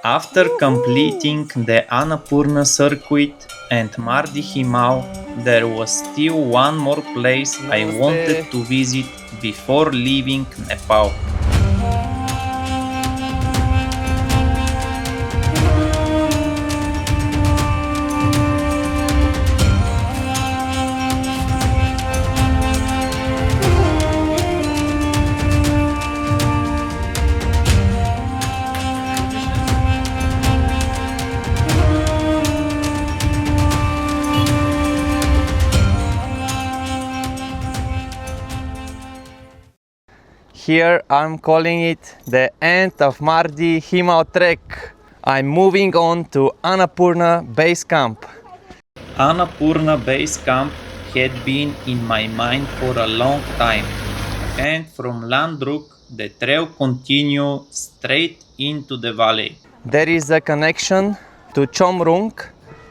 After completing the Annapurna circuit and Mardi Himal, there was still one more place I wanted to visit before leaving Nepal. Here I'm calling it the end of Mardi Himal trek. I'm moving on to Annapurna Base Camp. Annapurna Base Camp had been in my mind for a long time, and from Landruk the trail continued straight into the valley. There is a connection to Chomrong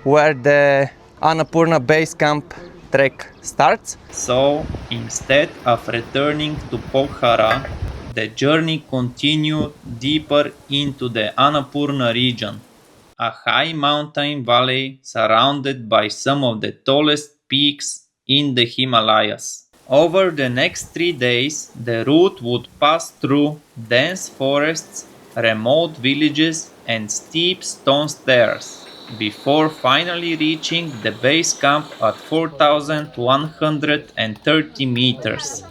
where the Annapurna Base Camp trek starts. So instead of returning to Pokhara, the journey continued deeper into the Annapurna region, a high mountain valley surrounded by some of the tallest peaks in the Himalayas. Over the next 3 days, the route would pass through dense forests, remote villages, and steep stone stairs, before finally reaching the base camp at 4,130 meters.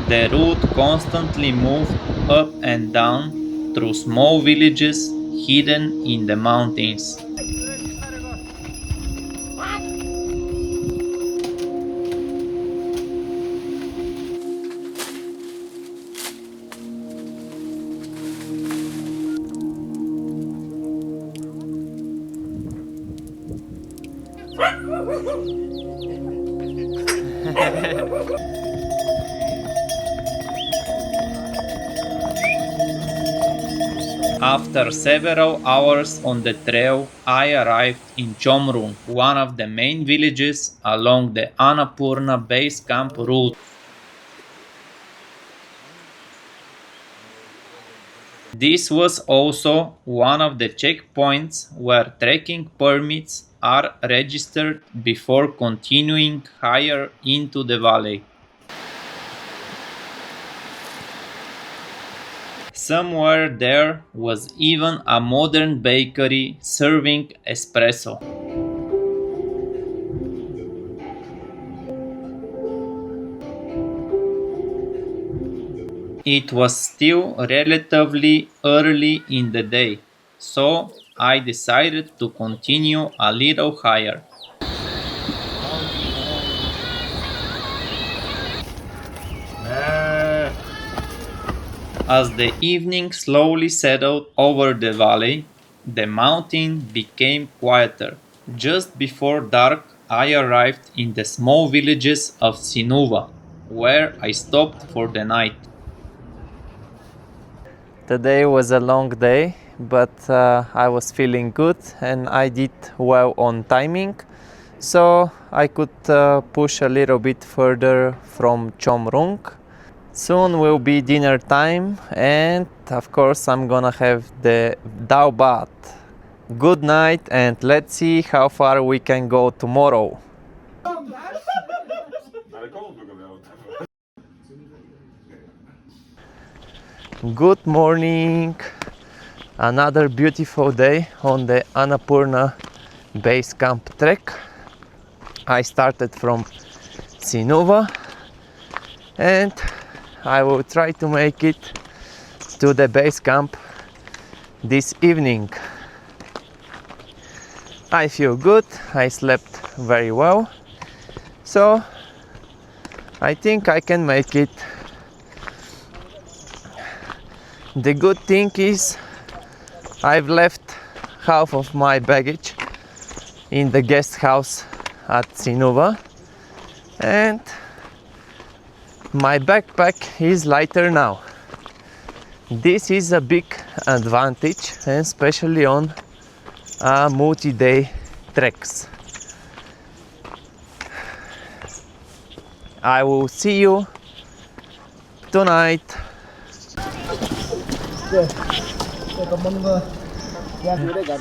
The route constantly moved up and down through small villages hidden in the mountains. After several hours on the trail, I arrived in Chomrong, one of the main villages along the Annapurna Base Camp route. This was also one of the checkpoints where trekking permits are registered before continuing higher into the valley. Somewhere there was even a modern bakery serving espresso. It was still relatively early in the day, so I decided to continue a little higher. As the evening slowly settled over the valley, the mountain became quieter. Just before dark, I arrived in the small villages of Sinuwa, where I stopped for the night. Today was a long day, but I was feeling good and I did well on timing, so I could push a little bit further from Chomrong. Soon will be dinner time, and of course I'm gonna have the dao bath. Good night, and let's see how far we can go tomorrow. Good morning! Another beautiful day on the Annapurna Base Camp trek. I started from Sinuwa and I will try to make it to the base camp this evening. I feel good, I slept very well, so I think I can make it. The good thing is I've left half of my baggage in the guest house at Sinuwa, and my backpack is lighter now. This is a big advantage, especially on multi-day treks. I will see you tonight.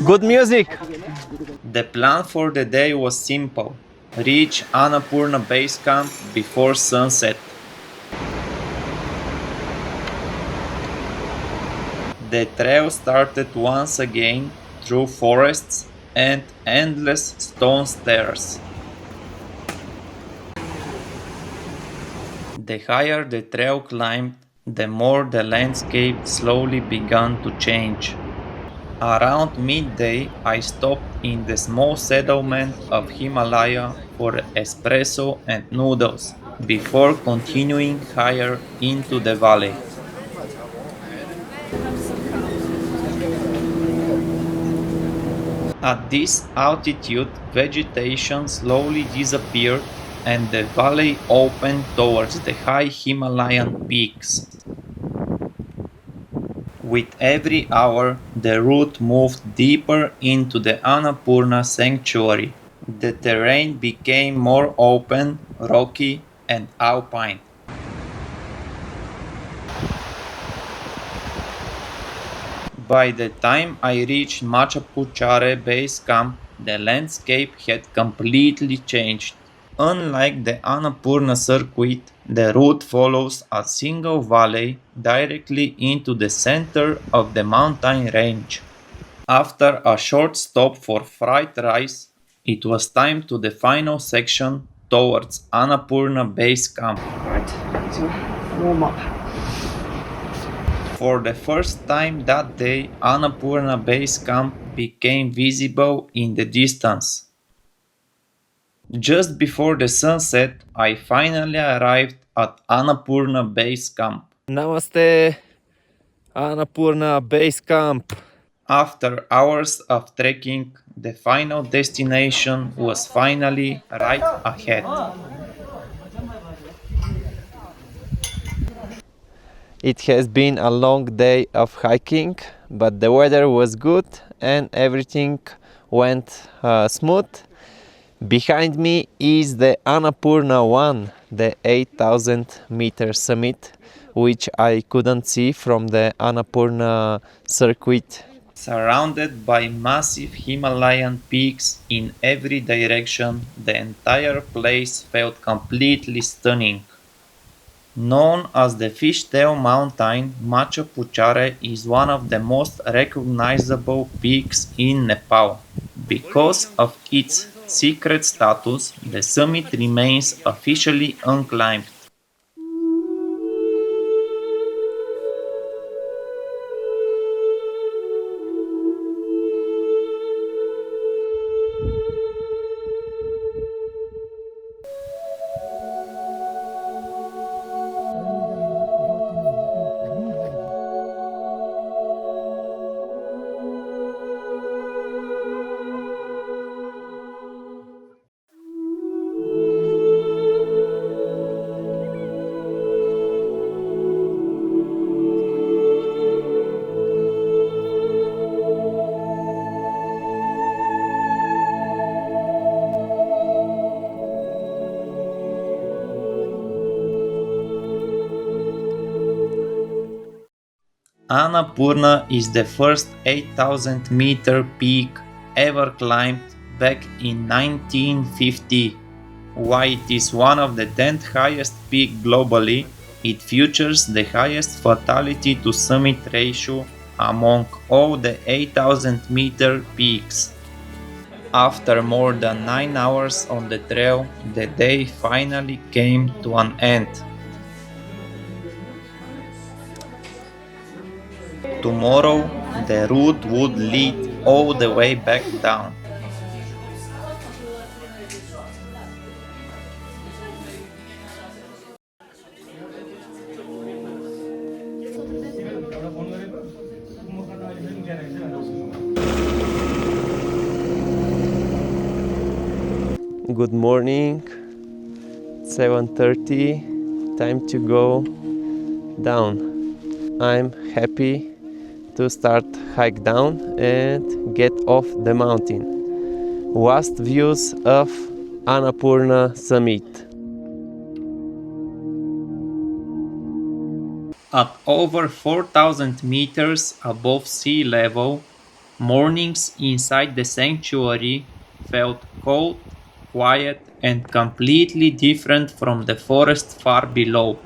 Good music. The plan for the day was simple: reach Annapurna Base Camp before sunset. The trail started once again through forests and endless stone stairs. The higher the trail climbed, the more the landscape slowly began to change. Around midday, I stopped in the small settlement of Himalaya for espresso and noodles before continuing higher into the valley. At this altitude, vegetation slowly disappeared and the valley opened towards the high Himalayan peaks. With every hour, the route moved deeper into the Annapurna Sanctuary. The terrain became more open, rocky, and alpine. By the time I reached Machhapuchhare Base Camp, the landscape had completely changed. Unlike the Annapurna circuit, the route follows a single valley directly into the center of the mountain range. After a short stop for fried rice, it was time to the final section towards Annapurna Base Camp. Right, so warm up. For the first time that day, Annapurna Base Camp became visible in the distance. Just before the sunset, I finally arrived at Annapurna Base Camp. Namaste, Annapurna Base Camp. After hours of trekking, the final destination was finally right ahead. It has been a long day of hiking, but the weather was good and everything went smooth. Behind me is the Annapurna I, the 8,000-meter summit, which I couldn't see from the Annapurna circuit. Surrounded by massive Himalayan peaks in every direction, the entire place felt completely stunning. Known as the Fishtail Mountain, Machapuchhare is one of the most recognizable peaks in Nepal. Because of its secret status, the summit remains officially unclimbed. Annapurna is the first 8,000-meter peak ever climbed back in 1950. While it is one of the 10th highest peaks globally, it features the highest fatality to summit ratio among all the 8,000-meter peaks. After more than 9 hours on the trail, the day finally came to an end. Tomorrow, the route would lead all the way back down. Good morning, 7:30, time to go down. I'm happy to start hike down and get off the mountain. Vast views of Annapurna summit. At over 4,000 meters above sea level, mornings inside the sanctuary felt cold, quiet, and completely different from the forest far below.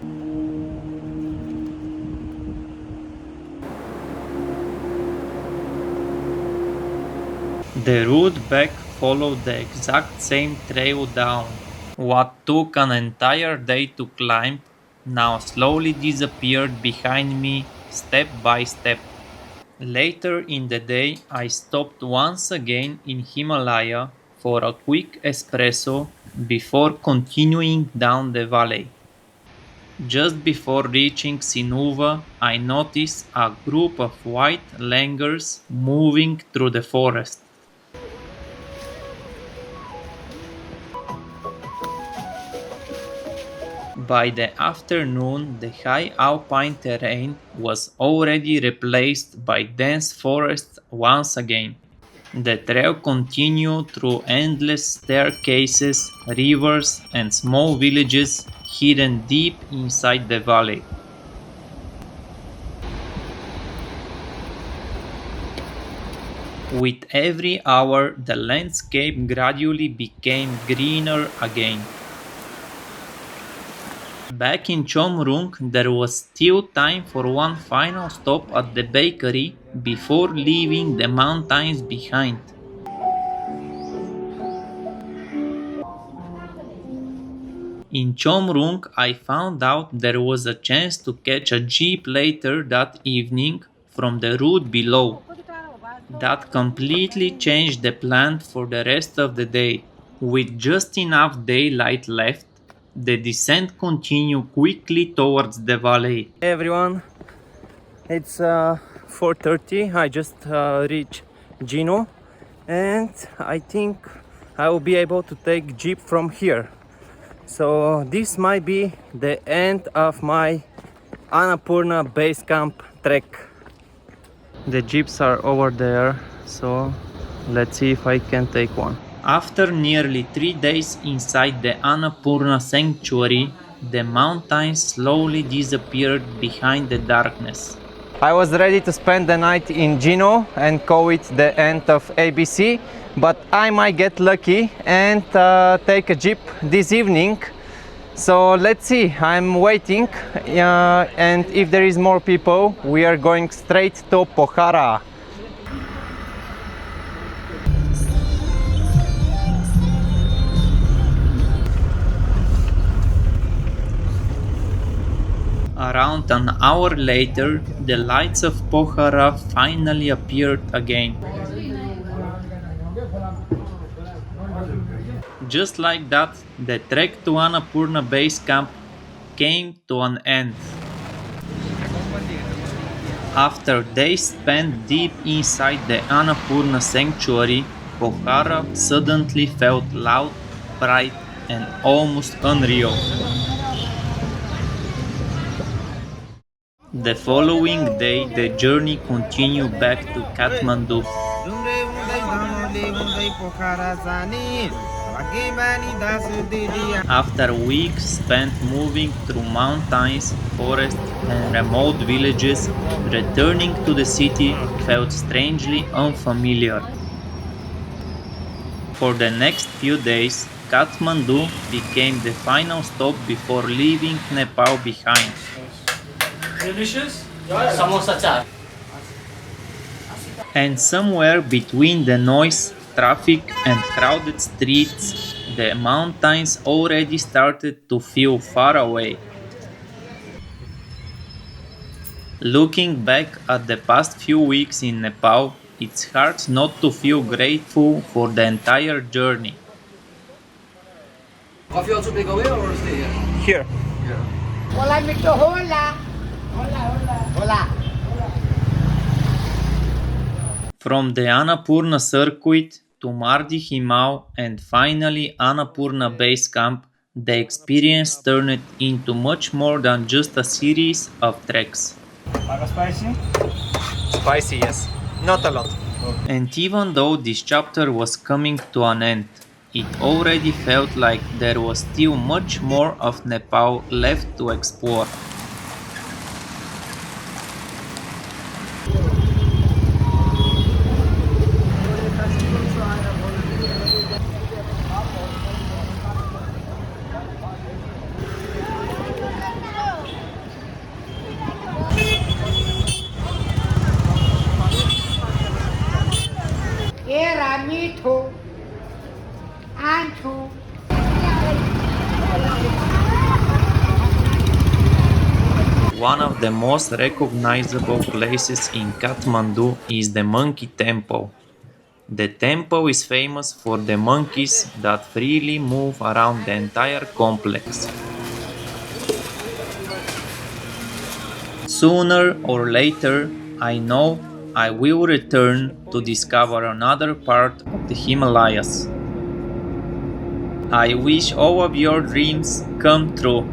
The route back followed the exact same trail down. What took an entire day to climb now slowly disappeared behind me step by step. Later in the day, I stopped once again in Himalaya for a quick espresso before continuing down the valley. Just before reaching Sinuwa, I noticed a group of white langurs moving through the forest. By the afternoon, the high alpine terrain was already replaced by dense forests once again. The trail continued through endless staircases, rivers, and small villages hidden deep inside the valley. With every hour, the landscape gradually became greener again. Back in Chomrong, there was still time for one final stop at the bakery before leaving the mountains behind. In Chomrong, I found out there was a chance to catch a jeep later that evening from the route below. That completely changed the plan for the rest of the day. With just enough daylight left, the descent continued quickly towards the valley. Hey everyone, it's 4:30. I just reached Jhinu, and I think I will be able to take jeep from here. So this might be the end of my Annapurna Base Camp trek. The jeeps are over there, so let's see if I can take one. After nearly 3 days inside the Annapurna Sanctuary, the mountains slowly disappeared behind the darkness. I was ready to spend the night in Jhinu and call it the end of ABC, but I might get lucky and take a jeep this evening. So let's see, I'm waiting, and if there is more people, we are going straight to Pokhara. Around an hour later, the lights of Pokhara finally appeared again. Just like that, the trek to Annapurna Base Camp came to an end. After days spent deep inside the Annapurna Sanctuary, Pokhara suddenly felt loud, bright, and almost unreal. The following day, the journey continued back to Kathmandu. After weeks spent moving through mountains, forests, and remote villages, returning to the city felt strangely unfamiliar. For the next few days, Kathmandu became the final stop before leaving Nepal behind. Delicious? Samosa char. And somewhere between the noise, traffic, and crowded streets, the mountains already started to feel far away. Looking back at the past few weeks in Nepal, it's hard not to feel grateful for the entire journey. Coffee also take away or stay here? Here. Hola, Mito, hola. Hola. From the Annapurna circuit to Mardi, Himal, and finally Annapurna Base Camp, the experience turned into much more than just a series of treks. Spicy, yes. Not a lot. And even though this chapter was coming to an end, it already felt like there was still much more of Nepal left to explore. and two. One of the most recognizable places in Kathmandu is the Monkey Temple. The temple is famous for the monkeys that freely move around the entire complex. Sooner or later, I know I will return to discover another part of the Himalayas. I wish all of your dreams come true.